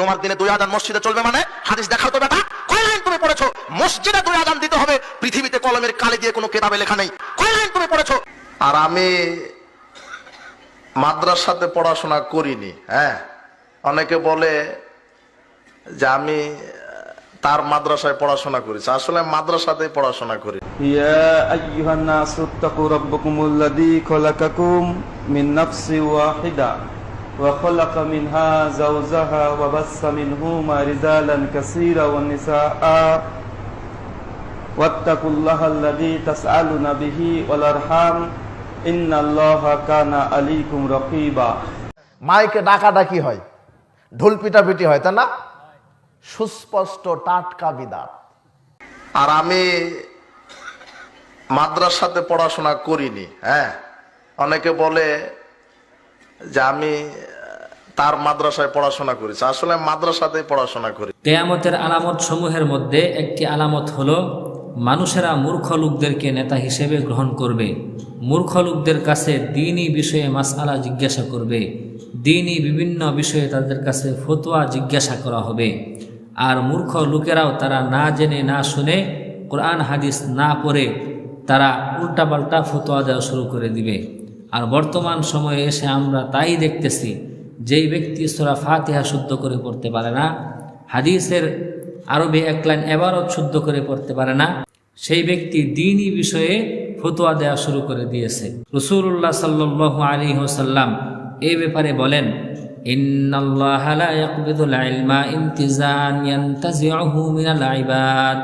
তোমার দিনে দুই আজান মসজিদে চলবে মানে হাদিস দেখাও তো বেটা, কয় লাইন তুমি পড়েছো? মসজিদে দুই আজান দিতে হবে, পৃথিবীতে কলমের কালি দিয়ে কোনো কিতাবে লেখা নেই। কয় লাইন তুমি পড়েছো? আর আমি মাদ্রাসাতে পড়াশোনা করিনি। অনেকে বলে যে আমি তার মাদ্রাসায় পড়াশোনা করেছি, আসলে মাদ্রাসাতে পড়াশোনা করি। ইয়া আইয়ুহান নাসু তাকু রাব্বাকুমুল্লাযী খালাকাকুম মিন নাফসিন ওয়াহিদা ওয়া খালাকা মিনহা যাওজাহা ওয়া বাসসা মিনহুমা রিজালান কাসীরা ওয়ান নিসাআ ওয়াত্তাকুল্লাহাল্লাযী তাসআলুনা বিহি ওয়াল আরহাম ইন্নাল্লাহা কানা আলাইকুম রাকীবা। মাইকে ডাকাডাকি হয়, ঢোল পিটাপিটি হয়, তাই না? সুস্পষ্ট টাটকা বিদাত। আর আমি মাদ্রাসাতে পড়াশোনা করিনি। অনেকে বলে যে আমি তার মাদ্রাসায় পড়াশোনা করেছি, আসলে মাদ্রাসাতে পড়াশোনা করি। কিয়ামতের আলামত সমূহের মধ্যে একটি আলামত হলো মানুষেরা মূর্খ লোকদেরকে নেতা হিসেবে গ্রহণ করবে। মূর্খ লোকদের কাছে দ্বীনি বিষয়ে মাসআলা জিজ্ঞাসা করবে, দ্বীনি বিভিন্ন বিষয়ে তাদের কাছে ফতোয়া জিজ্ঞাসা করা হবে। আর মূর্খ লোকেরাও তারা না জেনে না শুনে কোরআন হাদিস না পড়ে তারা উল্টাপাল্টা ফতোয়া দেওয়া শুরু করে দিবে। আর বর্তমান সময়ে এসে আমরা তাই দেখতেছি, যেই ব্যক্তি সূরা ফাতিহা শুদ্ধ করে পড়তে পারে না, হাদিসের আরবি এক লাইন ইবারত শুদ্ধ করে পড়তে পারে না, সেই ব্যক্তি দ্বীনি বিষয়ে ফতোয়া দেওয়া শুরু করে দিয়েছে। রাসূলুল্লাহ সাল্লাল্লাহু আলাইহি ওয়াসাল্লাম এই ব্যাপারে বলেন, ইন্নাল্লাহা লা ইয়াকবিদুল ইলমা ইনতিজাআন ইয়ানতাজিউহু মিনাল ইবাদ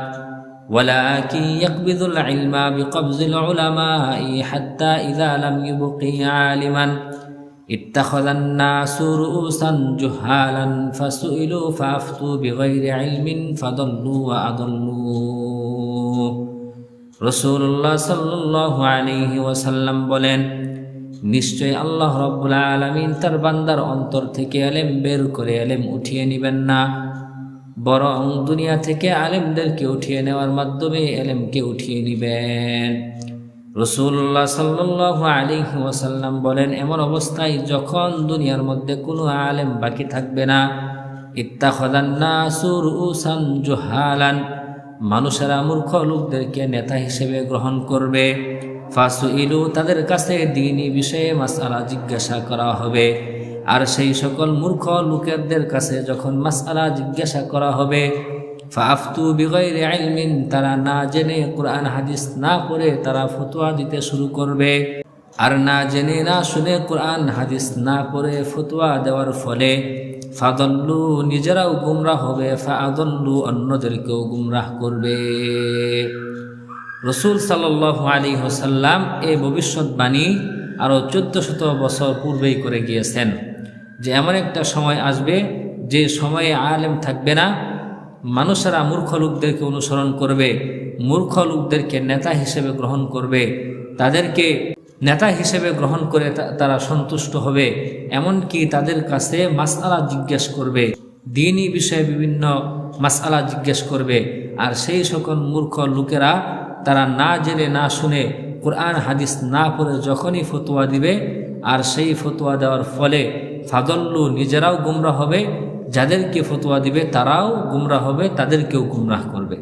ওয়ালাকিন ইয়াকবিদুল ইলমা বিকবজিল উলামাই হাত্তা ইযা লাম ইবকি আলিমান ইত্তাখাযান নাসু রুউসান জুহালান ফাসুইলু ফাফতু বিগাইরি ইলমিন ফাদাল্লু ওয়া আদাল্লু। রাসূলুল্লাহ সাল্লাল্লাহু আলাইহি ওয়াসাল্লাম বলেন, নিশ্চয় আল্লাহ রাব্বুল আলামিন তার বান্দার অন্তর থেকে ইলম বের করে ইলম উঠিয়ে নেবেন না, বরং দুনিয়া থেকে আলেমদেরকে উঠিয়ে নেওয়ার মাধ্যমে ইলমকে উঠিয়ে নেবেন। রাসূলুল্লাহ সাল্লাল্লাহু আলাইহি ওয়াসাল্লাম বলেন, এমন অবস্থায় যখন দুনিয়ার মধ্যে কোনো আলেম বাকি থাকবে না, ইত্তাখাযান নাসু রুউসান জুহালান, মানুষেরা মূর্খ লোকদেরকে নেতা হিসেবে গ্রহণ করবে। ফাসুইলু, তাদের কাছে দ্বীনি বিষয়ে মাসআলা জিজ্ঞাসা করা হবে। আর সেই সকল মূর্খ লোকেদের কাছে যখন মাসআলা জিজ্ঞাসা করা হবে, ফাফতু বিগাইরি ইলমিন, তারা না জেনে কোরআন হাদিস না পড়ে তারা ফতোয়া দিতে শুরু করবে। আর না জেনে না শুনে কোরআন হাদিস না পড়ে ফতোয়া দেওয়ার ফলে ফাদাল্লু, নিজেরাও গুমরাহ হবে, ফাআদাল্লু, অন্যদেরকেও গুমরাহ করবে। রাসূল সাল্লাল্লাহু আলাইহি ওয়াসাল্লাম এই ভবিষ্যৎবাণী আরও 1400 বছর পূর্বেই করে গিয়েছেন যে এমন একটা সময় আসবে যে সময়ে আলেম থাকবে না, মানুষেরা মূর্খ লোকদেরকে অনুসরণ করবে, মূর্খ লোকদেরকে নেতা হিসেবে গ্রহণ করবে, তাদেরকে নেতা হিসেবে গ্রহণ করে তারা সন্তুষ্ট হবে, এমনকি তাদের কাছে মাসআলা জিজ্ঞেস করবে, দ্বীনি বিষয়ে বিভিন্ন মাসআলা জিজ্ঞেস করবে। আর সেই সকল মূর্খ লোকেরা তারা না জেনে না শুনে কোরআন হাদিস না পড়ে যখনই ফতোয়া দিবে, আর সেই ফতোয়া দেওয়ার ফলে ফাদল্লু, নিজেরাও গুমরাহ হবে, যাদেরকে ফতোয়া দিবে তারাও গুমরাহ হবে, তাদেরকেও গুমরাহ করবে।